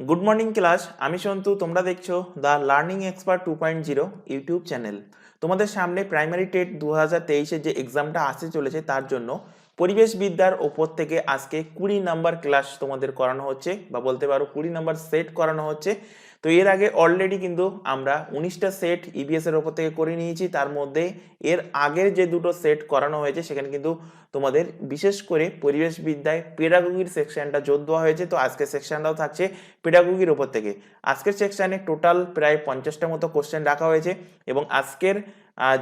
Good morning class, আমি সন্তু। তোমরা দেখছো the learning expert 2.0 YouTube channel. তোমাদের সামনে প্রাইমারি টেট 2023-এর যে এক্সামটা আসতে চলেছে তার জন্য পরিবেশ বিদ্যার ওপর থেকে আজকে 20 নাম্বার ক্লাস তোমাদের করানো হচ্ছে, বা বলতে পারো 20 নাম্বার সেট করানো হচ্ছে। তো এর আগে অলরেডি কিন্তু আমরা 19টা সেট ইবিএস এর ওপর থেকে করে নিয়েছি। তার মধ্যে এর আগের যে দুটো সেট করানো হয়েছে সেখানে কিন্তু তোমাদের বিশেষ করে পরিবেশ বিদ্যায় পেডাগোগির সেকশনটা জোর দেওয়া হয়েছে। তো আজকের সেকশনটাও থাকছে পেডাগোগির ওপর থেকে। আজকের সেকশনে টোটাল প্রায় 50টা মতো কোশ্চেন রাখা হয়েছে, এবং আজকের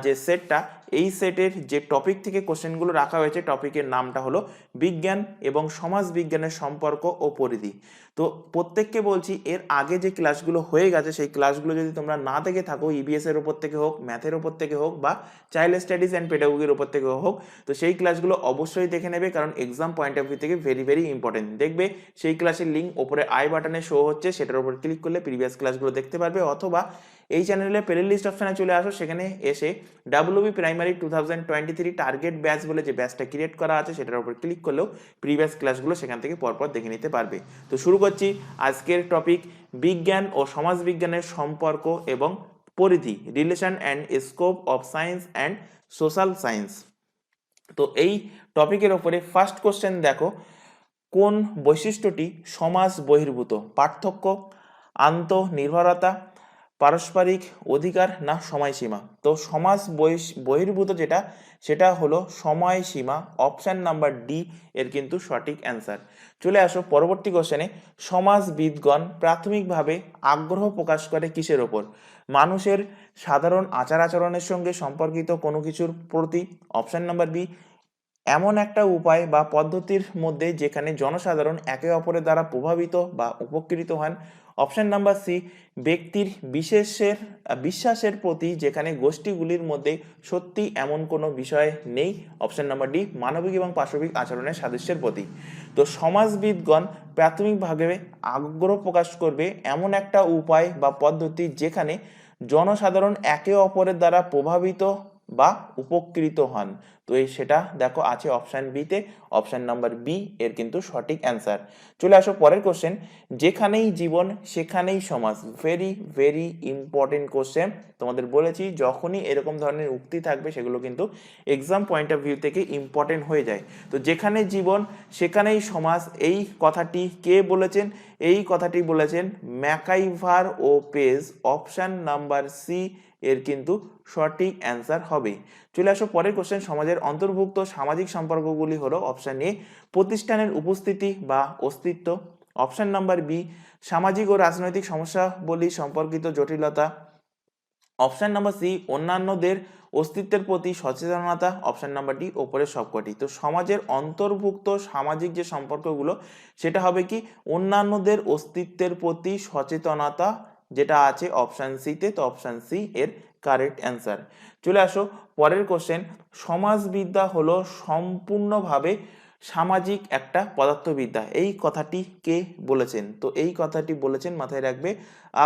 যে সেটটা, এই সেটের যে টপিক থেকে কোশ্চেনগুলো রাখা হয়েছে, টপিকের নামটা হলো বিজ্ঞান এবং সমাজ বিজ্ঞানের সম্পর্ক ও পরিধি। তো প্রত্যেককে বলছি, এর আগে যে ক্লাসগুলো হয়ে গেছে সেই ক্লাসগুলো যদি তোমরা না দেখে থাকো, ইবিএস এর ওপর থেকে হোক, ম্যাথের ওপর থেকে হোক, বা চাইল্ড স্টাডিজ অ্যান্ড পেডাগোগির ওপর থেকে হোক, তো সেই ক্লাসগুলো অবশ্যই দেখে নেবে, কারণ এক্সাম পয়েন্ট অফ ভিউ থেকে ভেরি ভেরি ইম্পর্টেন্ট। দেখবে সেই ক্লাসের লিঙ্ক ওপরে আই বাটনে শো হচ্ছে, সেটার উপর ক্লিক করলে প্রিভিয়াস ক্লাসগুলো দেখতে পারবে, অথবা এই চ্যানেলে প্লে লিস্ট অপশানে চলে আসো, সেখানে এসে ডাব্লিউবি প্রাইমারি 2023 টার্গেট ব্যাচ বলে যে ব্যাচটা ক্রিয়েট করা আছে সেটার উপর ক্লিক করলেও প্রিভিয়াস ক্লাসগুলো সেখান থেকে পরপর দেখে নিতে পারবে। তো শুরু করছি আজকের টপিক, বিজ্ঞান ও সমাজ বিজ্ঞানের সম্পর্ক এবং পরিধি, relation and scope of science and social science. তো এই টপিকের ওপরে ফার্স্ট কোশ্চেন দেখো, কোন বৈশিষ্ট্যটি সমাজ বহির্ভূত? পার্থক্য, আন্তঃনির্ভরতা, পারস্পরিক অধিকার না সময়সীমা? তো সমাজ বহির্ভূত যেটা, সেটা হলো সময়সীমা। অপশান নাম্বার ডি এর কিন্তু সঠিক অ্যান্সার। চলে আসো পরবর্তী কোশ্চেনে, সমাজবিদগণ প্রাথমিকভাবে আগ্রহ প্রকাশ করে কিসের ওপর? মানুষের সাধারণ আচার আচরণের সঙ্গে সম্পর্কিত কোনো কিছুর প্রতি। অপশান নাম্বার বি, এমন একটা উপায় বা পদ্ধতির মধ্যে যেখানে জনসাধারণ একে অপরের দ্বারা প্রভাবিত বা উপকৃত হন। অপশন নাম্বার সি, ব্যক্তির বিশ্বাসের প্রতি যেখানে গোষ্ঠীগুলির মধ্যে সত্যি এমন কোনো বিষয় নেই। অপশন নাম্বার ডি, মানবিক এবং পাশবিক আচরণের সাদৃশ্যের প্রতি। তো সমাজবিদগণ প্রাথমিকভাবে আগ্রহ প্রকাশ করবে এমন একটা উপায় বা পদ্ধতি যেখানে জনসাধারণ একে অপরের দ্বারা প্রভাবিত বা উপকৃত হন। তো এই সেটা দেখো আছে অপশান বিতে। অপশান নাম্বার বি এর কিন্তু সঠিক অ্যান্সার। চলে আসো পরের কোশ্চেন, যেখানেই জীবন সেখানেই সমাজ। Very very important question. তোমাদের বলেছি যখনই এরকম ধরনের উক্তি থাকবে সেগুলো কিন্তু এক্সাম পয়েন্ট অফ ভিউ থেকে ইম্পর্টেন্ট হয়ে যায়। তো যেখানে জীবন সেখানেই সমাজ, এই কথাটি কে বলেছেন? এই কথাটি বলেছেন ম্যাকাইভার ও পেজ। অপশান নাম্বার সি এর কিন্তু সঠিক অ্যান্সার হবে। চলে আসো পরের কোশ্চেন, সমাজের অন্তর্ভুক্ত সামাজিক সম্পর্কগুলি হলো। অপশান এ, প্রতিষ্ঠানের উপস্থিতি বা অস্তিত্ব। অপশান নাম্বার বি, সামাজিক ও রাজনৈতিক সমস্যাবলী সম্পর্কিত জটিলতা। অপশান নাম্বার সি, অন্যান্যদের অস্তিত্বের প্রতি সচেতনতা। অপশান নাম্বার ডি, ওপরের সবকটি। তো সমাজের অন্তর্ভুক্ত সামাজিক যে সম্পর্কগুলো সেটা হবে কি, অন্যান্যদের অস্তিত্বের প্রতি সচেতনতা, যেটা আছে অপশান সিতে। তো অপশান সি এর কারেক্ট অ্যান্সার। চলে আসো পরের কোশ্চেন, সমাজবিদ্যা হলো সম্পূর্ণভাবে সামাজিক একটা পদার্থবিদ্যা। এই কথাটি কে বলেছেন? তো এই কথাটি বলেছেন, মাথায় রাখবে,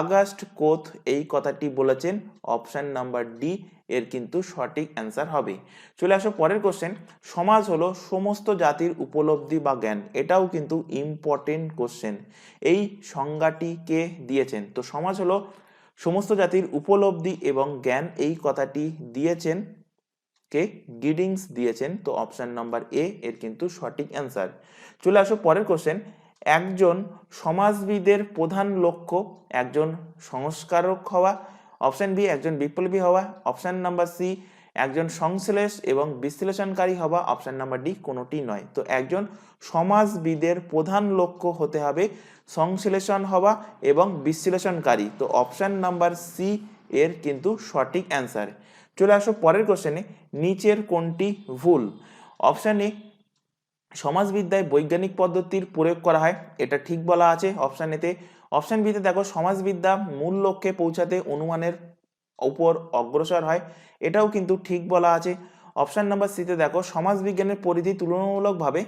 আগস্ট কোথ এই কথাটি বলেছেন। অপশান নাম্বার ডি এর কিন্তু সঠিক অ্যান্সার হবে। চলে আসো পরের কোশ্চেন, সমাজ হলো সমস্ত জাতির উপলব্ধি বা জ্ঞান। এটাও কিন্তু ইম্পর্টেন্ট কোশ্চেন। এই সংজ্ঞাটি কে দিয়েছেন? তো সমাজ হলো সমস্ত জাতির উপলব্ধি এবং জ্ঞান, এই কথাটি দিয়েছেন কে? গিডিংস দিয়েছেন। তো অপশন নাম্বার এ এর কিন্তু সঠিক অ্যান্সার। চলে আসো পরের কোশ্চেন, একজন সমাজবিদের প্রধান লক্ষ্য একজন সংস্কারক হওয়া। অপশন বি, একজন বিপ্লবী হওয়া। অপশন নাম্বার সি, একজন সংশ্লেষ এবং বিশ্লেষণকারী হওয়া। অপশন নাম্বার ডি, কোনোটি নয়। তো একজন সমাজবিদের প্রধান লক্ষ্য হতে হবে সংশ্লেষণ হওয়া এবং বিশ্লেষণকারী। তো অপশন নাম্বার সি এর কিন্তু সঠিক অ্যান্সার। চলে আসো পরের কোশ্চেনে, নিচের কোনটি ভুল? অপশন এ, সমাজবিদ্যায় বৈজ্ঞানিক পদ্ধতির প্রয়োগ করা হয়, এটা ঠিক বলা আছে অপশন এতে। অপশন বিতে দেখো, সমাজবিদ্যা মূল লক্ষ্যে পৌঁছাতে অনুমানের উপর অগ্রসর হয়, এটাও কিন্তু ঠিক বলা আছে। অপশন নাম্বার সিতে দেখো, সমাজবিজ্ঞানের পরিধি তুলনামূলকভাবে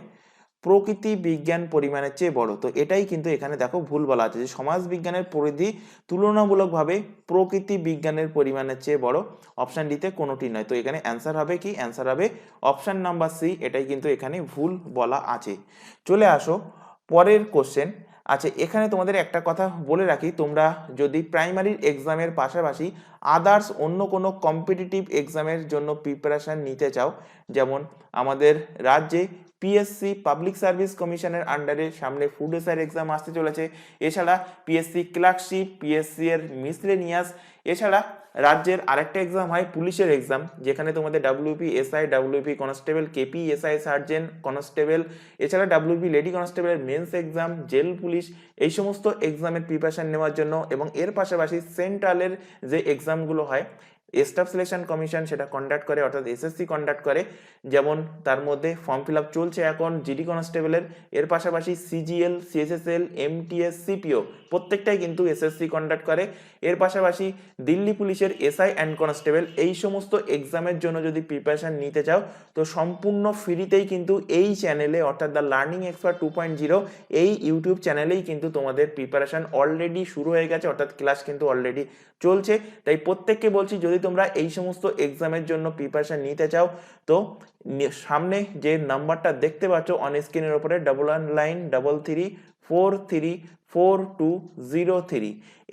প্রকৃতি বিজ্ঞান পরিমাণের চেয়ে বড়। তো এটাই কিন্তু এখানে দেখো ভুল বলা আছে, যে সমাজ বিজ্ঞানের পরিধি তুলনামূলকভাবে প্রকৃতি বিজ্ঞানের পরিমাণের চেয়ে বড়। অপশন ডিতে কোনোটি নয়। তো এখানে অ্যান্সার হবে কি? অ্যান্সার হবে অপশন নাম্বার সি, এটাই কিন্তু এখানে ভুল বলা আছে। চলে আসো পরের কোশ্চেন, আচ্ছা, এখানে তোমাদের একটা কথা বলে রাখি, তোমরা যদি প্রাইমারির এক্সামের পাশাপাশি আদার্স অন্য কোনো কম্পিটিটিভ এক্সামের জন্য প্রিপারেশন নিতে চাও, যেমন আমাদের রাজ্যে পিএসসি পাবলিক সার্ভিস কমিশনের আন্ডারে সামনে ফুড এসআই এক্সাম আসতে চলেছে, এছাড়া পিএসসি ক্লার্কশিপ, পিএসসি এর মিসলেনিয়াস, এছাড়া রাজ্যের আরেকটা এক্সাম হয় পুলিশের এক্সাম, যেখানে তোমাদের WP SI, WP constable, KP SI sergeant constable, এছাড়া ডাব্লিউপি লেডি কনস্টেবলের মেন্স এক্সাম, জেল পুলিশ, এই সমস্ত এক্সামের প্রিপারেশন নেওয়ার জন্য, এবং এর পাশাপাশি সেন্ট্রালের যে এক্সামগুলো হয় স্টাফ সিলেকশন কমিশন সেটা কন্ডাক্ট করে, অর্থাৎ এসএসসি কন্ডাক্ট করে, যেমন তার মধ্যে ফর্ম ফিল আপ চলছে এখন জিডি কনস্টেবলের, এর পাশাপাশি সিজিএল, সিএসএসএল, এমটিএস, সিপিও প্রত্যেকটাই কিন্তু এসএসসি কন্ডাক্ট করে। এর পাশাপাশি দিল্লি পুলিশের এসআই অ্যান্ড কনস্টেবল, এই সমস্ত এক্সামের জন্য যদি প্রিপারেশন নিতে চাও তো সম্পূর্ণ ফ্রিতেই কিন্তু এই চ্যানেলে, অর্থাৎ দ্য লার্নিং এক্সপার্ট 2.0 এই ইউটিউব চ্যানেলেই কিন্তু তোমাদের প্রিপারেশন অলরেডি শুরু হয়ে গেছে, অর্থাৎ ক্লাস কিন্তু অলরেডি চলছে। তাই প্রত্যেককে বলছি, যদি তোমরা এই সমস্ত এক্সামের জন্য প্রিপারেশন নিতে চাও তো সামনে যে নাম্বারটা দেখতে পাচ্ছ অন স্ক্রিনের উপরে 119333434203,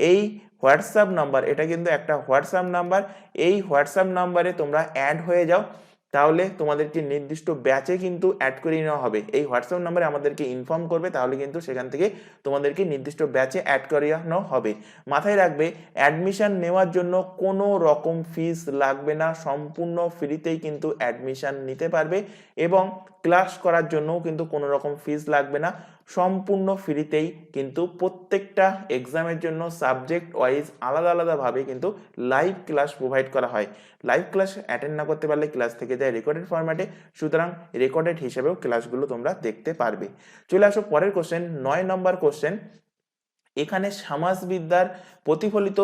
এই হোয়াটসঅ্যাপ নাম্বার, এটা কিন্তু একটা হোয়াটসঅ্যাপ নাম্বার, এই হোয়াটসঅ্যাপ নাম্বারে তোমরা অ্যাড হয়ে যাও, তাহলে তোমাদেরকে নির্দিষ্ট ব্যাচে কিন্তু অ্যাড করে নেওয়া হবে। এই হোয়াটসঅ্যাপ নাম্বারে আমাদেরকে ইনফর্ম করবে, তাহলে কিন্তু সেখান থেকে তোমাদেরকে নির্দিষ্ট ব্যাচে অ্যাড করানো হবে। মাথায় রাখবে, অ্যাডমিশন নেওয়ার জন্য কোনো রকম ফিস লাগবে না, সম্পূর্ণ ফ্রিতেই কিন্তু অ্যাডমিশন নিতে পারবে, এবং ক্লাস করার জন্যও কিন্তু কোনো রকম ফিস লাগবে না, সম্পূর্ণ ফ্রিতেই কিন্তু প্রত্যেকটা এক্সামের জন্য সাবজেক্ট ওয়াইজ আলাদা আলাদাভাবে কিন্তু লাইভ ক্লাস প্রোভাইড করা হয়। লাইভ ক্লাস অ্যাটেন্ড না করতে পারলে ক্লাস থেকে যায় রেকর্ডেড ফরম্যাটে, সুতরাং রেকর্ডেড হিসেবেও ক্লাসগুলো তোমরা দেখতে পারবে। চলে আসো পরের কোশ্চেন, 9 নম্বর কোশ্চেন। এখানে সমাজবিদ্যার প্রতিফলিত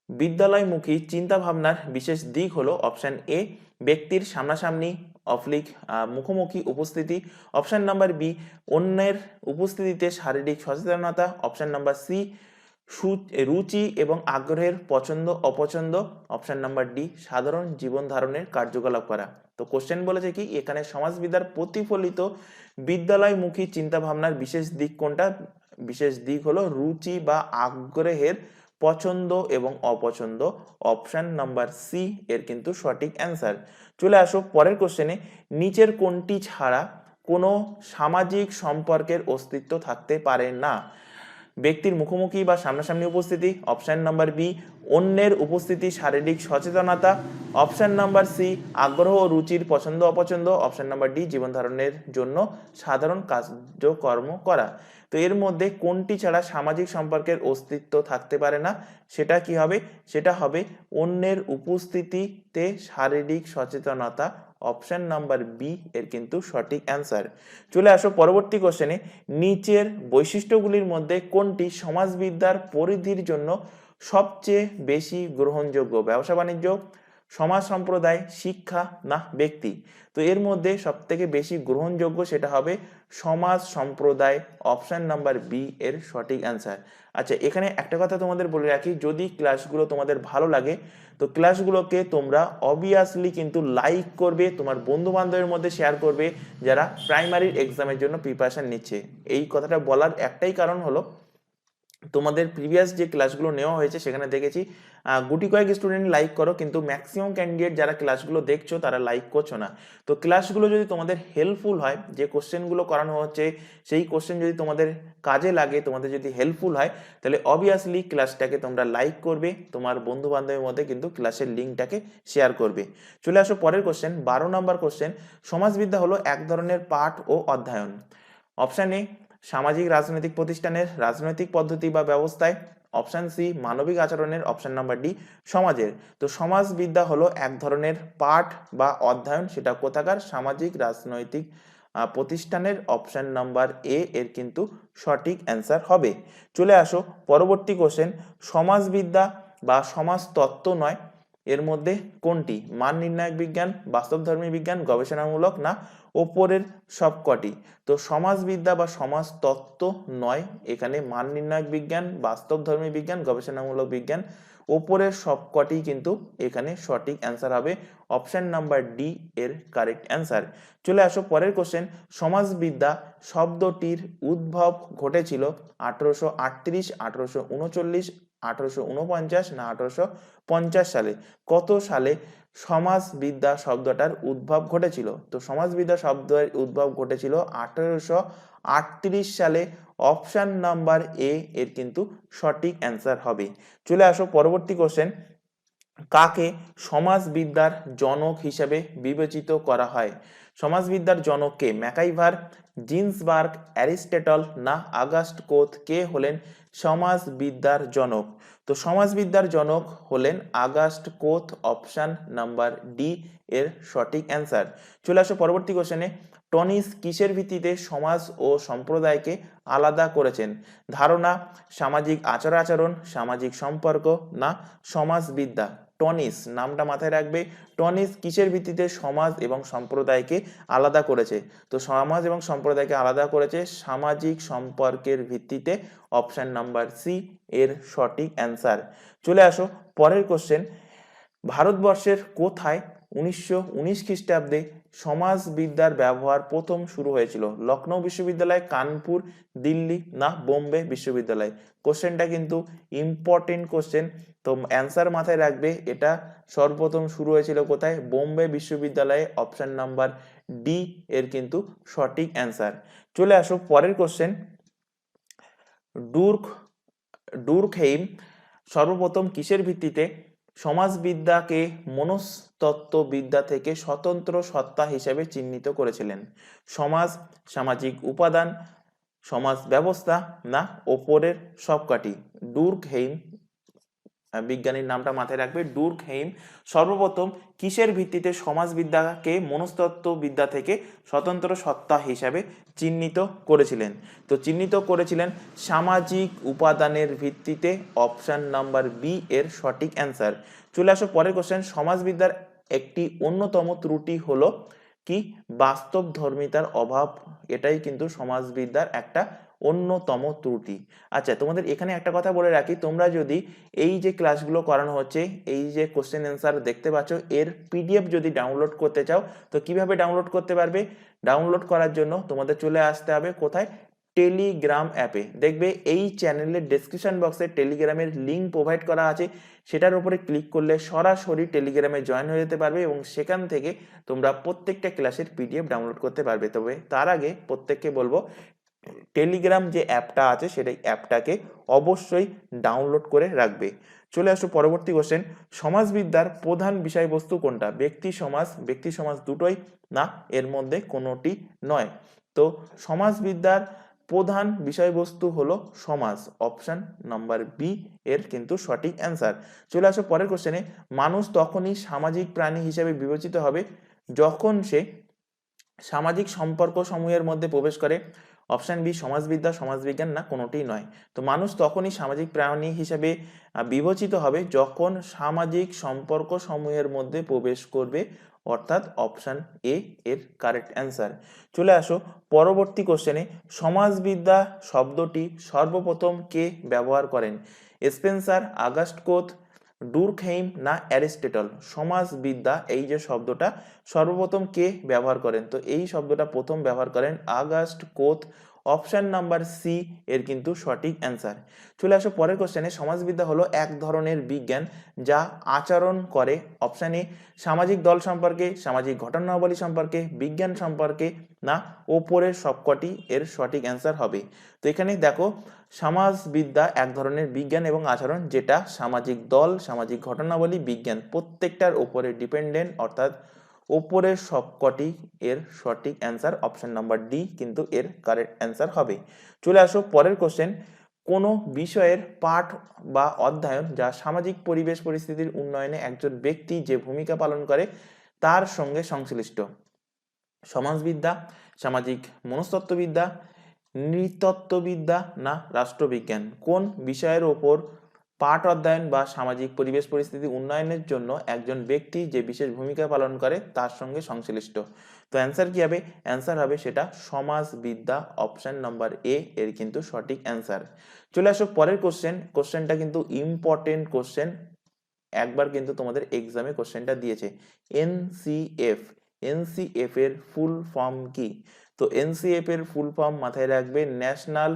বিদ্যালয়মুখী চিন্তাভাবনার বিশেষ দিক হলো অপশন এ ব্যক্তির সামনাসামনি অফলিক মুখোমুখি উপস্থিতি, অপশন নাম্বার বি অন্যের উপস্থিতিতে শারীরিক সচেতনতা, অপশন নাম্বার সি রুচি এবং আগ্রহের পছন্দ অপছন্দ, অপশন নাম্বার ডি সাধারণ জীবন ধারণের কার্যকলাপ করা। তো কোশ্চেন বলেছে কি, এখানে সমাজবিদ্যার প্রতিফলিত বিদ্যালয়মুখী চিন্তাভাবনার বিশেষ দিক কোনটা? বিশেষ দিক হলো রুচি বা আগ্রহের পছন্দ এবং অপছন্দ, অপশন নাম্বার সি এর কিন্তু সঠিক অ্যান্সার। চলে আসো পরের কোশ্চেনে, নিচের কোনটি ছাড়া কোনো সামাজিক সম্পর্কের অস্তিত্ব থাকতে পারে না? ব্যক্তির মুখোমুখি বা সামনাসামনি উপস্থিতি, অপশন নাম্বার বি অন্যের উপস্থিতি শারীরিক সচেতনতা, অপশন নাম্বার সি আগ্রহ ও রুচির পছন্দ অপছন্দ, অপশন নাম্বার ডি জীবন ধারণের জন্য সাধারণ কার্যকর্ম করা। তো এর মধ্যে কোনটি ছাড়া সামাজিক সম্পর্কের অস্তিত্ব থাকতে পারে না? সেটা কি হবে? সেটা হবে অন্যের উপস্থিতিতে শারীরিক সচেতনতা, অপশন নাম্বার বি এর কিন্তু সঠিক অ্যান্সার। চলে আসো পরবর্তী কোশ্চেনে, নিচের বৈশিষ্ট্যগুলির মধ্যে কোনটি সমাজবিদ্যার পরিধির জন্য সবচেয়ে বেশি গ্রহণযোগ্য? ব্যবসা বাণিজ্য, সমাজ সম্প্রদায়, শিক্ষা না ব্যক্তি? তো এর মধ্যে সব থেকে বেশি গ্রহণযোগ্য সেটা হবে সমাজ সম্প্রদায়, অপশন নাম্বার বি এর সঠিক অ্যান্সার। আচ্ছা, এখানে একটা কথা তোমাদের বলে রাখি, যদি ক্লাসগুলো তোমাদের ভালো লাগে তো ক্লাসগুলোকে তোমরা অবভিয়াসলি কিন্তু লাইক করবে, তোমার বন্ধু বান্ধবের মধ্যে শেয়ার করবে যারা প্রাইমারির এক্সামের জন্য প্রিপারেশন নিচ্ছে। এই কথাটা বলার একটাই কারণ হলো, তোমাদের প্রিভিয়াস যে ক্লাসগুলো নেওয়া হয়েছে সেখানে দেখেছি গুটি কয়েক স্টুডেন্ট লাইক করো, কিন্তু ম্যাক্সিমাম ক্যান্ডিডেট যারা ক্লাসগুলো দেখছো তারা লাইক করছো না। তো ক্লাসগুলো যদি তোমাদের হেল্পফুল হয়, যে কোশ্চেনগুলো করানো হচ্ছে সেই কোশ্চেন যদি তোমাদের কাজে লাগে, তোমাদের যদি হেল্পফুল হয়, তাহলে অবভিয়াসলি ক্লাসটাকে তোমরা লাইক করবে, তোমার বন্ধু বান্ধবের মধ্যে কিন্তু ক্লাসের লিঙ্কটাকে শেয়ার করবে। চলে আসো পরের কোশ্চেন, 12 নম্বর কোশ্চেন। সমাজবিদ্যা হলো এক ধরনের পাঠ ও অধ্যয়ন। অপশন এ সামাজিক রাজনৈতিক প্রতিষ্ঠানের রাজনৈতিক পদ্ধতি বা ব্যবস্থায়, অপশন সি মানবিক আচরণের, অপশন নাম্বার ডি সমাজের। তো সমাজবিদ্যা হলো এক ধরনের পাঠ বা অধ্যয়ন, সেটা কোথাকার? সামাজিক রাজনৈতিক প্রতিষ্ঠানের, অপশন নাম্বার এ এর কিন্তু সঠিক অ্যান্সার হবে। চলে আসো পরবর্তী কোশ্চেন, সমাজবিদ্যা বা সমাজতত্ত্ব নয় এর মধ্যে কোনটি? মান নির্ণায়ক বিজ্ঞান, বাস্তবধর্মী বিজ্ঞান, গবেষণামূলক না ওপরের সবকটি? তো সমাজবিদ্যা বা সমাজতত্ত্ব নয়, এখানে মান নির্ণায়ক বিজ্ঞান, বাস্তবধর্মী বিজ্ঞান, গবেষণামূলক বিজ্ঞান ওপরের সবকটি কিন্তু এখানে সঠিক অ্যান্সার হবে। অপশন নাম্বার ডি এর কারেক্ট অ্যান্সার। চলে আসো পরের কোশ্চেন, সমাজবিদ্যা শব্দটির উদ্ভব ঘটেছিল 1838, 1839, 1849 না 1850 সালে? কত সালে সমাজবিদ্যা শব্দটার উদ্ভব ঘটেছিল? তো সমাজবিদ্যা শব্দের উদ্ভব ঘটেছিল 1838 সালে। অপশন নাম্বার এ এর কিন্তু সঠিক অ্যান্সার হবে। চলে আসো পরবর্তী কোশ্চেন, কাকে সমাজবিদ্যার জনক হিসেবে বিবেচিত করা হয়? সমাজবিদ্যার জনক কে? ম্যাকাইভার, জিন্সবার্গ, অ্যারিস্টটল না আগাস্ট কোত? কে হলেন সমাজবিদ্যার জনক? তো সমাজবিদ্যার জনক হলেন আগাস্ট কোত। অপশন নাম্বার ডি এর সঠিক অ্যান্সার। চলে আসো পরবর্তী কোশ্চেনে, টনিস কিসের ভিত্তিতে সমাজ ও সম্প্রদায়কে আলাদা করেছেন? ধারণা, সামাজিক আচার আচরণ, সামাজিক সম্পর্ক না সমাজবিদ্যা? টনিস নামটা মাথায় রাখবে। টনিস কিসের ভিত্তিতে সমাজ এবং সম্প্রদায়কে আলাদা করেছে? তো সমাজ এবং সম্প্রদায়কে আলাদা করেছে সামাজিক সম্পর্কের ভিত্তিতে। অপশন নাম্বার সি এর সঠিক অ্যান্সার। চলে আসো পরের কোশ্চেন, ভারতবর্ষের কোথায় 1919 খ্রিস্টাব্দে সমাজবিদ্যার ব্যবহার প্রথম শুরু হয়েছিল? লখনৌ বিশ্ববিদ্যালয়, কানপুর, দিল্লি না বোম্বে বিশ্ববিদ্যালয়? কোশ্চেনটা কিন্তু ইম্পর্টেন্ট কোশ্চেন, তো অ্যান্সার মাথায় রাখবে। এটা সর্বপ্রথম শুরু হয়েছিল কোথায়? বোম্বে বিশ্ববিদ্যালয়ে। অপশন নাম্বার ডি এর কিন্তু সঠিক অ্যান্সার। চলে আসো পরের কোশ্চেন, ডুরখেইম সর্বপ্রথম কিসের ভিত্তিতে সমাজবিদ্যাকে মনস্তত্ত্ববিদ্যা থেকে স্বতন্ত্র সত্তা হিসেবে চিহ্নিত করেছিলেন? সমাজ, সামাজিক উপাদান, সমাজ ব্যবস্থা না ওপরের সবকটি? ডুরখেইম বিজ্ঞানীর নামটা মাথায় রাখবে। ডুরখেইম সর্বপ্রথম কিসের ভিত্তিতে সমাজবিদ্যাকে মনস্তত্ত্ববিদ্যা থেকে স্বতন্ত্র সত্তা হিসাবে চিহ্নিত করেছিলেন? তো চিহ্নিত করেছিলেন সামাজিক উপাদানের ভিত্তিতে। অপশন নাম্বার বি এর সঠিক অ্যান্সার। চলে আসো পরের কোশ্চেন, সমাজবিদ্যার একটি অন্যতম ত্রুটি হলো কি? বাস্তব ধর্মিতার অভাব। এটাই কিন্তু সমাজবিদ্যার একটা অন্যতম ত্রুটি। আচ্ছা, তোমাদের এখানে একটা কথা বলে রাখি, তোমরা যদি এই যে ক্লাসগুলো করানো হচ্ছে, এই যে কোশ্চেন অ্যান্সার দেখতে পাচ্ছ, এর পিডিএফ যদি ডাউনলোড করতে চাও তো কিভাবে ডাউনলোড করতে পারবে? ডাউনলোড করার জন্য তোমাদের চলে আসতে হবে কোথায়? টেলিগ্রাম অ্যাপে। দেখবে এই চ্যানেলের ডেসক্রিপশন বক্সে টেলিগ্রামের লিঙ্ক প্রোভাইড করা আছে, সেটার উপরে ক্লিক করলে সরাসরি টেলিগ্রামে জয়েন হয়ে যেতে পারবে এবং সেখান থেকে তোমরা প্রত্যেকটা ক্লাসের পিডিএফ ডাউনলোড করতে পারবে। তবে তার আগে প্রত্যেককে বলবো, টেলিগ্রাম যে অ্যাপটা আছে সেটাই অ্যাপটাকে অবশ্যই ডাউনলোড করে রাখবে। চলে আসো পরবর্তী কোশ্চেন, সমাজবিদ্যার প্রধান বিষয়বস্তু কোনটা? ব্যক্তি সমাজ, ব্যক্তি সমাজ দুটোই না এর মধ্যে কোনোটি নয়? তো সমাজবিদ্যার প্রধান বিষয়বস্তু হলো সমাজ। অপশন নাম্বার বি এর কিন্তু সঠিক অ্যান্সার। চলে আসো পরের কোশ্চেনে, মানুষ তখনই সামাজিক প্রাণী হিসেবে বিবেচিত হবে যখন সে সামাজিক সম্পর্ক সমূহের মধ্যে প্রবেশ করে। অপশন বি সমাজবিদ্যা, সমাজবিজ্ঞান না কোনোটি নয়? তো মানুষ তখনই সামাজিক প্রাণী হিসেবে বিবেচিত হবে যখন সামাজিক সম্পর্ক সমূহের মধ্যে প্রবেশ করবে, অর্থাৎ অপশন এ এর কারেক্ট অ্যান্সার। চলে আসো পরবর্তী কোশ্চেনে, সমাজবিদ্যা শব্দটি সর্বপ্রথম কে ব্যবহার করেন? স্পেন্সার, আগাস্ট কোত, ডুরখেইম না অ্যারিস্টটল? সমাজবিদ্যা এই যে শব্দটা সর্বপ্রথম কে ব্যবহার করেন? তো এই শব্দটা প্রথম ব্যবহার করেন আগাস্ট কোত। অপশন নাম্বার সি এর কিন্তু সঠিক অ্যান্সার। চলে আসো পরের কোশ্চেনে, সমাজবিদ্যা হলো এক ধরনের বিজ্ঞান যা আচরণ করে। অপশন এ সামাজিক দল সম্পর্কে, সামাজিক ঘটনাবলী সম্পর্কে, বিজ্ঞান সম্পর্কে না ওপরের সবকটি? এর সঠিক অ্যান্সার হবে। তো এখানে দেখো, সমাজবিদ্যা এক ধরনের বিজ্ঞান এবং আচরণ যেটা সামাজিক দল, সামাজিক ঘটনাবলী, বিজ্ঞান প্রত্যেকটার উপরে ডিপেন্ডেন্ট, অর্থাৎ ওপরের সবকটি এর সঠিক অ্যান্সার। অপশন নাম্বার ডি কিন্তু এর কারেক্ট অ্যান্সার হবে। চলে আসো পরের কোশ্চেন, কোনো বিষয়ের পাঠ বা অধ্যয়ন যা সামাজিক পরিবেশ পরিস্থিতির উন্নয়নে একজন ব্যক্তি যে ভূমিকা পালন করে তার সঙ্গে সংশ্লিষ্ট? সমাজবিদ্যা, সামাজিক মনস্তত্ত্ববিদ্যা, নৃতত্ত্ববিদ্যা না রাষ্ট্রবিজ্ঞান? কোন বিষয়ের ওপর পাঠ অধ্যয়ন বা সামাজিক পরিবেশ পরিস্থিতি উন্নয়নের জন্য একজন ব্যক্তি যে বিশেষ ভূমিকা পালন করে তার সঙ্গে সংশ্লিষ্ট? তো অ্যান্সার কি হবে? অ্যান্সার হবে সেটা সমাজবিদ্যা। অপশন নাম্বার এ এর কিন্তু সঠিক অ্যান্সার। চলে আসো পরের কোশ্চেন, কোশ্চেনটা কিন্তু ইম্পর্টেন্ট কোশ্চেন, একবার কিন্তু তোমাদের এক্সামে কোশ্চেনটা দিয়েছে। এনসিএফ, এনসিএফ এর ফুল ফর্ম কি? তো এনসিএফ এর ফুল ফর্ম মাথায় রাখবে ন্যাশনাল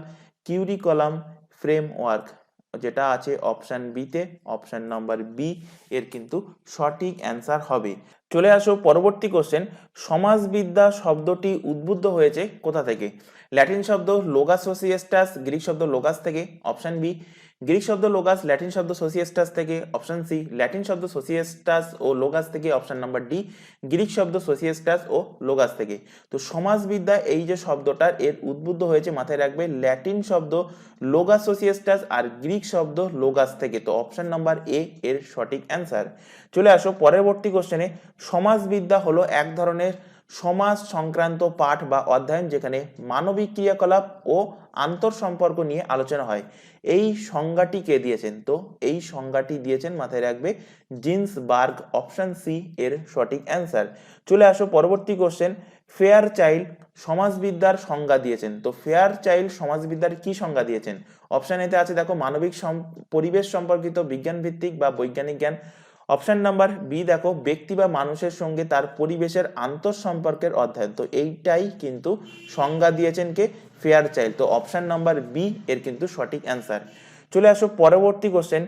কিউরিকুলাম ফ্রেমওয়ার্ক, যেটা আছে অপশন বি তে, অপশন নাম্বার বি এর কিন্তু সঠিক অ্যান্সার হবে। চলে আসো পরবর্তী কোশ্চেন, সমাজবিদ্যা শব্দটি উদ্বুদ্ধ হয়েছে কোথা থেকে? ল্যাটিন শব্দ লোগাস সোসিয়েস্টাস, গ্রিক শব্দ লোগাস থেকে, অপশন বি। গ্রিক শব্দ লোগাস, ল্যাটিন শব্দ সোসিয়েস্টাস থেকে, অপশন সি। ল্যাটিন শব্দ সোসিয়েস্টাস ও লোগাস থেকে, অপশন নাম্বার ডি। গ্রিক শব্দ সোসিয়েস্টাস ও লোগাস থেকে। তো সমাজবিদ্যা এই যে শব্দটার এর উদ্বুদ্ধ হয়েছে মাথায় রাখবে ল্যাটিন শব্দ লোগাস সোসিয়েস্টাস আর গ্রিক শব্দ লোগাস থেকে। তো অপশন নাম্বার এ এর সঠিক অ্যান্সার। চলে আসো পরবর্তী কোশ্চেনে, সমাজবিদ্যা হলো এক ধরনের সমাজ সংক্রান্ত পাঠ বা অধ্যয়ন যেখানে মানবিক ক্রিয়াকলাপ ও আন্তঃসম্পর্ক নিয়ে আলোচনা হয়। এই সংজ্ঞাটি কে দিয়েছেন? তো এই সংজ্ঞাটি দিয়েছেন মাথায় রাখবে জিন্সবার্গ, অপশন সি এর সঠিক অ্যান্সার। চলে আসো পরবর্তী কোশ্চেন, ফেয়ার চাইল্ড সমাজবিদ্যার সংজ্ঞা দিয়েছেন। তো ফেয়ার চাইল্ড সমাজবিদ্যার কি সংজ্ঞা দিয়েছেন? অপশন এতে আছে দেখো মানবিক পরিবেশ সম্পর্কিত বিজ্ঞান ভিত্তিক বা বৈজ্ঞানিক জ্ঞান। অপশন নাম্বার বি দেখো ব্যক্তি বা মানুষের সঙ্গে তার পরিবেশের আন্তঃসম্পর্কের অধ্যয়ন। তো এইটাই কিন্তু সংজ্ঞা দিয়েছেন কে? Fairchild. তো অপশন নাম্বার বি এর কিন্তু সঠিক অ্যান্সার। চলে আসো পরবর্তী কোশ্চেন,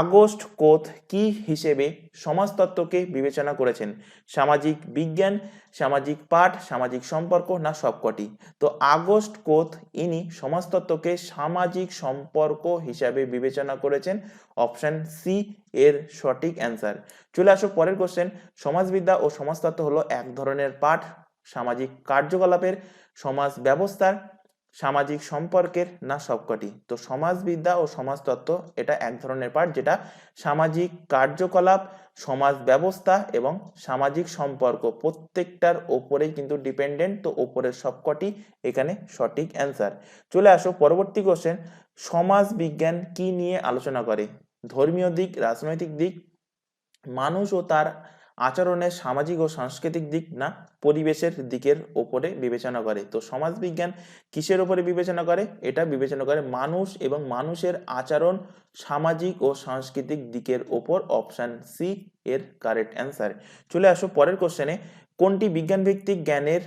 আগস্ট কোথ কি হিসেবে সমাজতত্ত্বকে বিবেচনা করেছেন? সামাজিক বিজ্ঞান, সামাজিক পাঠ, সামাজিক সম্পর্ক না সবকটি? তো আগস্ট কোথ ইনি সমাজতত্ত্বকে সামাজিক সম্পর্ক হিসাবে বিবেচনা করেছেন, অপশন সি এর সঠিক অ্যান্সার। চলে আসো পরের কোশ্চেন, সমাজবিদ্যা ও সমাজতত্ত্ব হলো এক ধরনের পাঠ সামাজিক কার্যকলাপের, সমাজ ব্যবস্থার, সামাজিক সম্পর্কের না সবকটি? তো সমাজবিদ্যা ও সমাজতত্ত্ব এটা এক ধরনের পাঠ যেটা সামাজিক কার্যকলাপ, সমাজ ব্যবস্থা এবং সামাজিক সম্পর্ক প্রত্যেকটার ওপরেই কিন্তু ডিপেন্ডেন্ট। তো ওপরের সবকটি এখানে সঠিক অ্যান্সার। চলে আসো পরবর্তী কোশ্চেন, সমাজ বিজ্ঞান কি নিয়ে আলোচনা করে? ধর্মীয় দিক, রাজনৈতিক দিক, মানুষ ও তার আচরণের সামাজিক ও সাংস্কৃতিক দিক না পরিবেশের দিকের ওপরে বিবেচনা করে? তো সমাজ বিজ্ঞান কিসের ওপরে বিবেচনা করে? এটা বিবেচনা করে মানুষ এবং মানুষের আচরণ সামাজিক ও সাংস্কৃতিক দিকের ওপর, অপশন সি এর কারেক্ট অ্যান্সার। চলে আসো পরের কোশ্চেনে, কোনটি বিজ্ঞান ভিত্তিক জ্ঞানের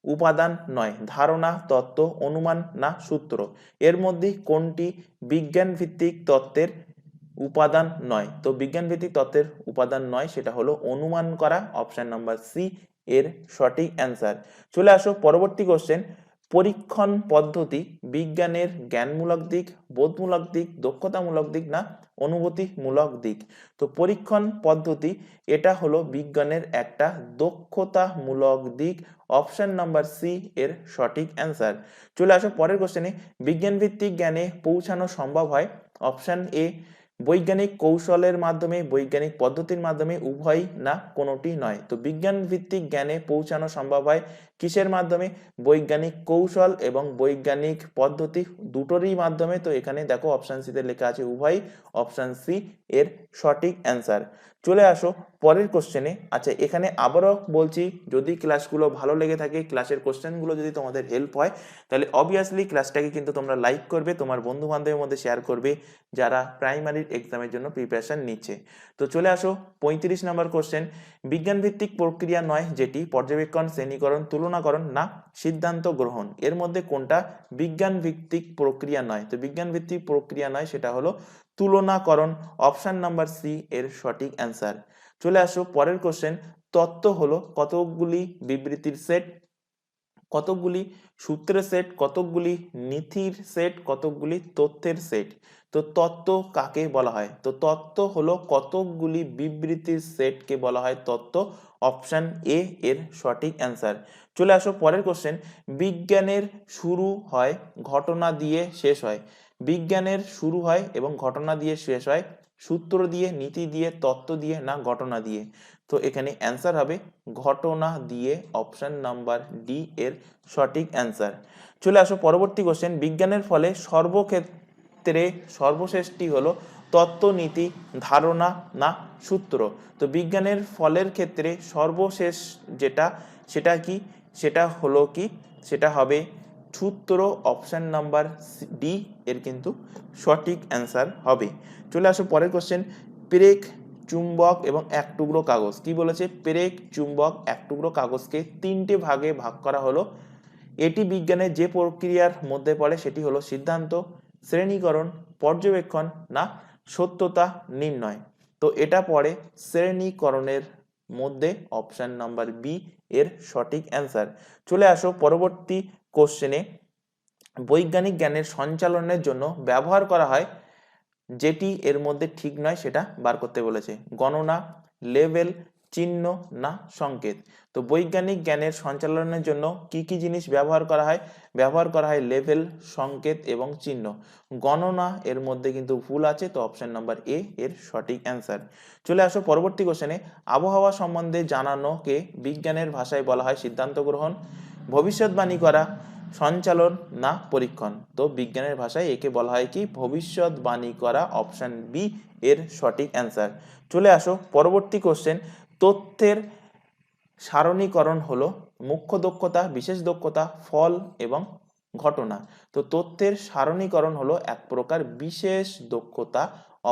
উপাদান নয়? ধারণা, তত্ত্ব, অনুমান না সূত্র? এর মধ্যে কোনটি বিজ্ঞান ভিত্তিক তত্ত্বের উপাদান নয়? তো বিজ্ঞান ভিত্তিক তত্ত্বের উপাদান নয়, সেটা হলো অনুমান করা, অপশন নাম্বার সি এর সঠিক অ্যান্সার। চলে আসো পরবর্তী কোশ্চেন, পরীক্ষণ পদ্ধতি বিজ্ঞানের জ্ঞানমূলক দিক, বোধমূলক দিক, দক্ষতামূলক দিক না অনুভূতিমূলক দিক? তো পরীক্ষণ পদ্ধতি এটা হলো বিজ্ঞানের একটা দক্ষতামূলক দিক, অপশন নাম্বার সি এর সঠিক অ্যান্সার। চলে আসো পরের কোশ্চেনে, বিজ্ঞান ভিত্তিক জ্ঞানে পৌঁছানো সম্ভব হয়? অপশন এ বৈজ্ঞানিক কৌশলের মাধ্যমে, বৈজ্ঞানিক পদ্ধতির মাধ্যমে, উভয় না কোনোটি নয়? তো বিজ্ঞান ভিত্তিক জ্ঞানে পৌঁছানো সম্ভব হয় কিসের মাধ্যমে? বৈজ্ঞানিক কৌশল এবং বৈজ্ঞানিক পদ্ধতি দুটোরই মাধ্যমে। তো এখানে দেখো অপশন সি তে লেখা আছে উভয়, অপশন সি এর সঠিক অ্যান্সার। চলে আসো পরের কোশ্চেনে। আচ্ছা এখানে আবারও বলছি, যদি ক্লাসগুলো ভালো লেগে থাকে, ক্লাসের কোশ্চেনগুলো যদি তোমাদের হেল্প হয়, তাহলে অবভিয়াসলি ক্লাসটাকে কিন্তু তোমরা লাইক করবে, তোমার বন্ধু বান্ধবের মধ্যে শেয়ার করবে যারা প্রাইমারির এক্সামের জন্য প্রিপারেশন নিচ্ছে। তো চলে আসো 35 নম্বর কোশ্চেন, বিজ্ঞান ভিত্তিক প্রক্রিয়া নয় যেটি পর্যবেক্ষণ, শ্রেণীকরণ, তুলনাকরণ না সিদ্ধান্ত গ্রহণ? এর মধ্যে কোনটা বিজ্ঞান ভিত্তিক প্রক্রিয়া নয়? তো বিজ্ঞান ভিত্তিক প্রক্রিয়া নয়, সেটা হলো তুলনাকরণ, অপশন নাম্বার সি এর সঠিক অ্যান্সার। চলে আসো পরের কোশ্চেন, তত্ত্ব হলো কতগুলি বিবৃতির সেট, কতকগুলি সূত্রের সেট, কতকগুলি নীতির সেট, কতকগুলি তথ্যের সেট? তো তত্ত্ব কাকে বলা হয়? তো তত্ত্ব হলো কতকগুলি বিবৃতির সেটকে বলা হয় তত্ত্ব, অপশন এ এর সঠিক অ্যান্সার। চলে আসো পরের কোশ্চেন, বিজ্ঞানের শুরু হয় ঘটনা দিয়ে শেষ হয়? বিজ্ঞানের শুরু হয় এবং ঘটনা দিয়ে শেষ হয় সূত্র দিয়ে, নীতি দিয়ে, তত্ত্ব দিয়ে না ঘটনা দিয়ে? তো এখানে অ্যান্সার হবে ঘটনা দিয়ে, অপশন নাম্বার ডি এর সঠিক অ্যান্সার। চলে আসো পরবর্তী কোশ্চেন, বিজ্ঞানের ফলে সর্বক্ষেত্রে সর্বশ্রেষ্ঠটি হলো তত্ত্ব, নীতি, ধারণা না সূত্র? তো বিজ্ঞানের ফলের ক্ষেত্রে সর্বশেষ যেটা, সেটা কি? সেটা হলো কি? সেটা হবে সূত্র, অপশন নাম্বার ডি এর কিন্তু সঠিক অ্যান্সার হবে। চলে আসো পরের কোশ্চেন, প্রেগ চুম্বক এবং এক টুকরো কাগজ। কি বলেছে? পেরেক, চুম্বক, এক টুকরো কাগজকে তিনটে ভাগে ভাগ করা হলো। এটি বিজ্ঞানের যে প্রক্রিয়ার মধ্যে পড়ে সেটি হলো সিদ্ধান্ত, শ্রেণীকরণ, পর্যবেক্ষণ না সত্যতা নির্ণয়। তো এটা পড়ে শ্রেণীকরণের মধ্যে, অপশন নাম্বার বি এর সঠিক অ্যান্সার। চলে আসো পরবর্তী কোশ্চেনে। বৈজ্ঞানিক জ্ঞানের সঞ্চালনের জন্য ব্যবহার করা হয় যেটি এর মধ্যে ঠিক নয় সেটা বার করতে বলেছে। গণনা, লেভেল, চিহ্ন না সংকেত। তো বৈজ্ঞানিক জ্ঞানের সঞ্চালনের জন্য কি কি জিনিস ব্যবহার করা হয়? ব্যবহার করা হয় লেভেল, সংকেত এবং চিহ্ন। গণনা এর মধ্যে কিন্তু ভুল আছে, তো অপশন নাম্বার এ এর সঠিক অ্যান্সার। চলে আসো পরবর্তী কোশ্চেনে। আবহাওয়া সম্বন্ধে জানানোকে বিজ্ঞানের ভাষায় বলা হয় সিদ্ধান্ত গ্রহণ, ভবিষ্যৎবাণী করা, সঞ্চালন না পরীক্ষণ। তো বিজ্ঞানের ভাষায় একে বলা হয় কি? ভবিষ্যৎবাণী করা, অপশন বি এর সঠিক অ্যান্সার। চলে আসো পরবর্তী কোশ্চেন। তথ্যের সারণীকরণ হলো মুখ্য দক্ষতা, বিশেষ দক্ষতা, ফল এবং ঘটনা। তো তথ্যের সারণীকরণ হলো এক প্রকার বিশেষ দক্ষতা,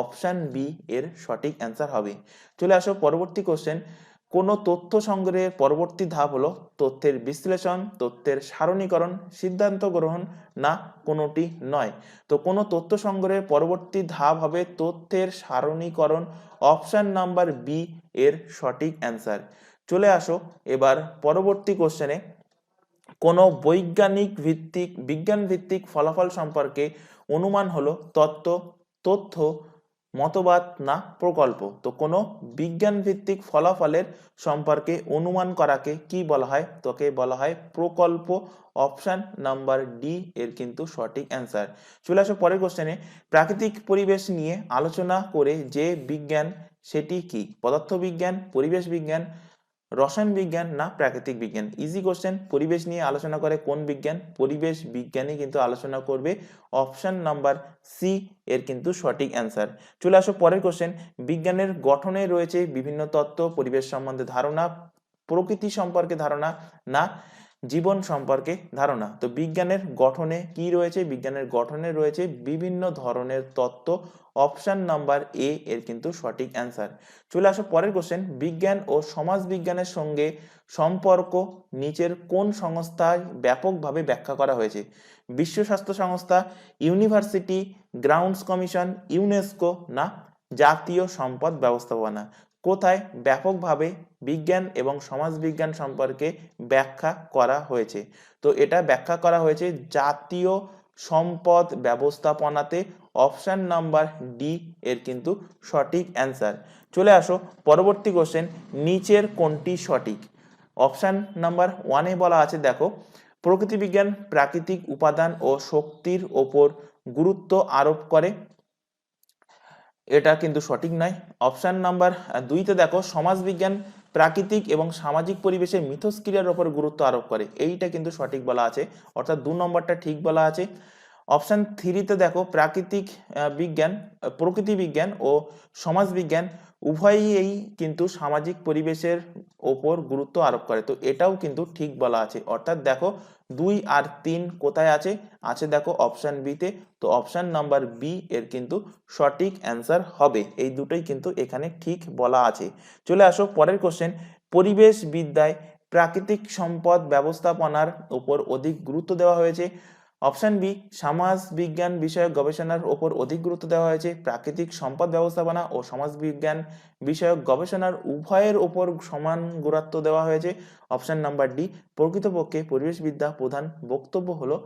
অপশন বি এর সঠিক অ্যান্সার হবে। চলে আসো পরবর্তী কোশ্চেন। কোন তথ্য সংগ্রহের পরবর্তী ধাপ হলো তথ্যের বিশ্লেষণ, তথ্যের সারণীকরণ, সিদ্ধান্ত গ্রহণ না কোনোটি নয়। তো কোন তথ্য সংগ্রহের পরবর্তী ধাপ হবে তথ্যের সারণীকরণ, অপশন নাম্বার বি এর সঠিক অ্যান্সার। চলে আসো এবার পরবর্তী কোশ্চেনে। কোন বিজ্ঞান ভিত্তিক ফলাফল সম্পর্কে অনুমান হলো তত্ত্ব, তথ্য, মতবাদ না প্রকল্প। তো কোনো বিজ্ঞান ভিত্তিক ফলাফলের সম্পর্কে অনুমান করাকে কি বলা হয়? তোকে বলা হয় প্রকল্প, অপশন নাম্বার ডি এর কিন্তু সঠিক অ্যান্সার। চলে আসো পরের কোশ্চেনে। প্রাকৃতিক পরিবেশ নিয়ে আলোচনা করে যে বিজ্ঞান সেটি কি? পদার্থবিজ্ঞান, পরিবেশ বিজ্ঞান, রসায়ন বিজ্ঞান না প্রাকৃতিক বিজ্ঞান। Easy question. পরিবেশ নিয়ে আলোচনা করে কোন বিজ্ঞান? পরিবেশ বিজ্ঞানই কিন্তু আলোচনা করবে, অপশন নাম্বার সি এর কিন্তু সঠিক অ্যান্সার। চলে আসো পরের কোশ্চেন। বিজ্ঞানের গঠনে রয়েছে বিভিন্ন তত্ত্ব, পরিবেশ সম্বন্ধে ধারণা, প্রকৃতি সম্পর্কে ধারণা না জীবন সম্পর্কে ধারণা। তো বিজ্ঞানের গঠনে কি রয়েছে? বিজ্ঞানের গঠনে রয়েছে বিভিন্ন ধরনের তত্ত্ব, অপশন নাম্বার এ এর কিন্তু সঠিক অ্যান্সার। চলে আসো পরের কোশ্চেন। বিজ্ঞান ও সমাজ বিজ্ঞানের সঙ্গে সম্পর্ক নিচের কোন সংস্থায় ব্যাপকভাবে ব্যাখ্যা করা হয়েছে? বিশ্ব স্বাস্থ্য সংস্থা, ইউনিভার্সিটি, গ্রাউন্ডস কমিশন, ইউনেস্কো না জাতীয় সম্পদ ব্যবস্থাপনা। কোথায় ব্যাপকভাবে বিজ্ঞান এবং সমাজবিজ্ঞান সম্পর্কে ব্যাখ্যা করা হয়েছে? তো এটা ব্যাখ্যা করা হয়েছে জাতীয় সম্পদ ব্যবস্থাপনাতে, অপশন নাম্বার ডি এর কিন্তু সঠিক অ্যান্সার। চলে আসো পরবর্তী কোশ্চেন। নিচের কোনটি সঠিক? অপশন নাম্বার ওয়ানে বলা আছে, দেখো, প্রকৃতি বিজ্ঞান প্রাকৃতিক উপাদান ও শক্তির ওপর গুরুত্ব আরোপ করে, এটা কিন্তু সঠিক নয়। অপশন নাম্বার দুইতে দেখো, সমাজবিজ্ঞান প্রাকৃতিক এবং সামাজিক পরিবেশের মিথস্ক্রিয়ার উপর গুরুত্ব আরোপ করে, এইটা কিন্তু সঠিক বলা আছে, অর্থাৎ 2 নম্বরটা ঠিক বলা আছে। অপশন 3তে দেখো, প্রকৃতি বিজ্ঞান ও সমাজ বিজ্ঞান উভয়ই কিন্তু সামাজিক পরিবেশের ওপর গুরুত্ব আরোপ করে, তো এটাও কিন্তু ঠিক বলা আছে। অর্থাৎ দেখো 2 আর 3 কোথায় আছে? আছে দেখো অপশন বি তে, তো অপশন নাম্বার বি এর কিন্তু সঠিক অ্যান্সার হবে। এই দুটোই কিন্তু এখানে ঠিক বলা আছে। চলে আসো পরের কোশ্চেন। পরিবেশ বিদ্যায় প্রাকৃতিক সম্পদ ব্যবস্থাপনার উপর অধিক গুরুত্ব দেওয়া হয়েছে। অপশন বি, সমাজ বিজ্ঞান বিষয়ক গবেষণার উপর অধিক গুরুত্ব দেওয়া হয়েছে। প্রাকৃতিক সম্পদ ব্যবস্থাপনা ও সমাজ বিজ্ঞান বিষয়ক গবেষণার উভয়ের উপর সমান গুরুত্ব দেওয়া হয়েছে। Option number D. প্রকৃতপক্ষে পরিবেশবিদ্যা প্রধান বক্তব্য হলো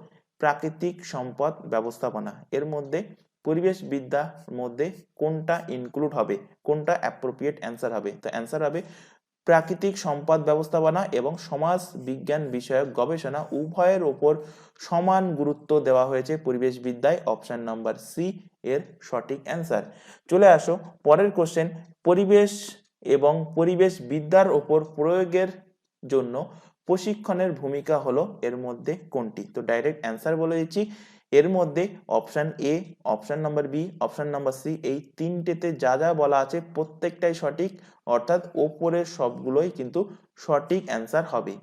প্রাকৃতিক সম্পদ ব্যবস্থাপনা। এর মধ্যে পরিবেশ বিদ্যার মধ্যে কোনটা ইনক্লুড হবে, কোনটা অ্যাপ্রোপ্রিয়েট অ্যান্সার হবে? তো অ্যান্সার হবে প্রাকৃতিক সম্পদ ব্যবস্থাপনা এবং সমাজ বিজ্ঞান বিষয়ক গবেষণা উভয়ের ওপর সমান গুরুত্ব দেওয়া হয়েছে পরিবেশ বিদ্যায়, অপশন নাম্বার সি এর সঠিক অ্যান্সার। চলে আসো পরের কোশ্চেন। পরিবেশ এবং পরিবেশ বিদ্যার ওপর প্রয়োগের জন্য প্রশিক্ষণের ভূমিকা হলো এর মধ্যে কোনটি? তো ডাইরেক্ট অ্যান্সার বলে দিচ্ছি, এর মধ্যে option A, option number B, option number C, এই তিনটেতে যা যা বলা আছে প্রত্যেকটাই সঠিক, অর্থাৎ ওপরের সবগুলোই কিন্তু সঠিক অ্যান্সার হবে।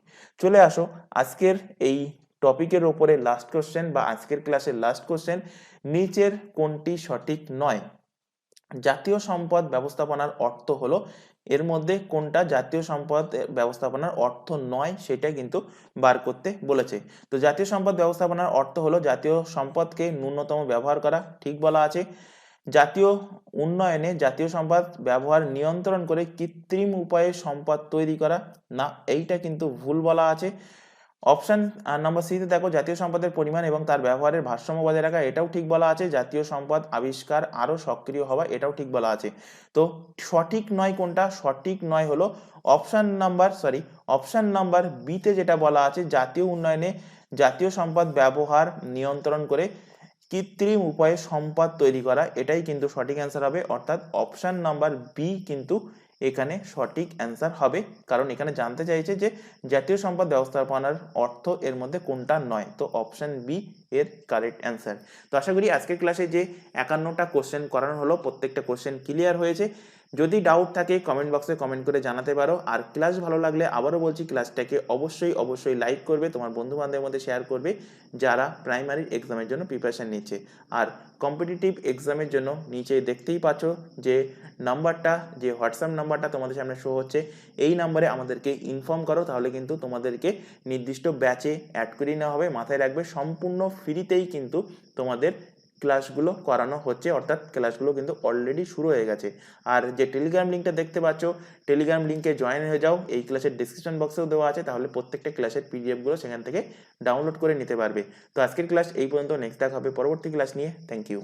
চলে আসো আজকের এই টপিকের ওপরে লাস্ট কোশ্চেন বা আজকের ক্লাসের লাস্ট কোশ্চেন। নিচের কোনটি সঠিক নয়? জাতীয় সম্পদ ব্যবস্থাপনার অর্থ হলো, এর মধ্যে কোনটা জাতীয় সম্পদ ব্যবস্থাপনার অর্থ নয় সেটা কিন্তু বার করতে বলেছে। তো জাতীয় সম্পদ ব্যবস্থাপনার অর্থ হলো জাতীয় সম্পদকে ন্যূনতম ব্যবহার করা, ঠিক বলা আছে। জাতীয় উন্নয়নে জাতীয় সম্পদ ব্যবহার নিয়ন্ত্রণ করে কৃত্রিম উপায়ে সম্পদ তৈরি করা, না এইটা কিন্তু ভুল বলা আছে। অপশন নাম্বার সিতে দেখো, জাতীয় সম্পদের পরিমাণ এবং তার ব্যবহারের ভারসাম্য বজায় রাখা, এটাও ঠিক বলা আছে। জাতীয় সম্পদ আবিষ্কার আরো সক্রিয় হওয়া, এটাও ঠিক বলা আছে। তো সঠিক নয় কোনটা? সঠিক নয় হলো অপশন নাম্বার বিতে যেটা বলা আছে, জাতীয় উন্নয়নে জাতীয় সম্পদ ব্যবহার নিয়ন্ত্রণ করে কৃত্রিম উপায়ে সম্পদ তৈরি করা, এটাই কিন্তু সঠিক অ্যান্সার হবে। অর্থাৎ অপশন নাম্বার বি কিন্তু এখানে সঠিক অ্যান্সার হবে, কারণ এখানে জানতে চাইছে যে জাতীয় সম্পদ ব্যবস্থাপনার অর্থ এর মধ্যে কোনটা নয়। তো অপশন বি এর কারেক্ট অ্যান্সার। তো আশা করি আজকের ক্লাসে যে 51টা কোশ্চেন করানো হলো প্রত্যেকটা কোশ্চেন ক্লিয়ার হয়েছে। যদি ডাউট থাকে কমেন্ট বক্সে কমেন্ট করে জানাতে পারো। আর ক্লাস ভালো লাগলে আবারও বলছি, ক্লাসটাকে অবশ্যই লাইক করবে, তোমার বন্ধু বান্ধবের মধ্যে শেয়ার করবে যারা প্রাইমারি এক্সামের জন্য প্রিপারেশন নিচ্ছে। আর কম্পিটিটিভ এক্সামের জন্য নিচে দেখতেই পাচ্ছ যে নাম্বারটা, যে হোয়াটসঅ্যাপ নাম্বারটা তোমাদের সামনে শো হচ্ছে, এই নাম্বারে আমাদেরকে ইনফর্ম করো, তাহলে কিন্তু তোমাদেরকে নির্দিষ্ট ব্যাচে অ্যাড করে নেওয়া হবে। মাথায় রাখবে সম্পূর্ণ ফ্রিতেই কিন্তু তোমাদের ক্লাসগুলো করানো হচ্ছে, অর্থাৎ ক্লাসগুলো কিন্তু অলরেডি শুরু হয়ে গেছে। আর যে টেলিগ্রাম লিঙ্কটা দেখতে পাচ্ছ, টেলিগ্রাম লিঙ্কে জয়েন হয়ে যাও, এই ক্লাসের ডিসক্রিপশন বক্সেও দেওয়া আছে, তাহলে প্রত্যেকটা ক্লাসের পিডিএফগুলো সেখান থেকে ডাউনলোড করে নিতে পারবে। তো আজকের ক্লাস এই পর্যন্ত, নেক্সট দেখা হবে পরবর্তী ক্লাস নিয়ে। Thank you.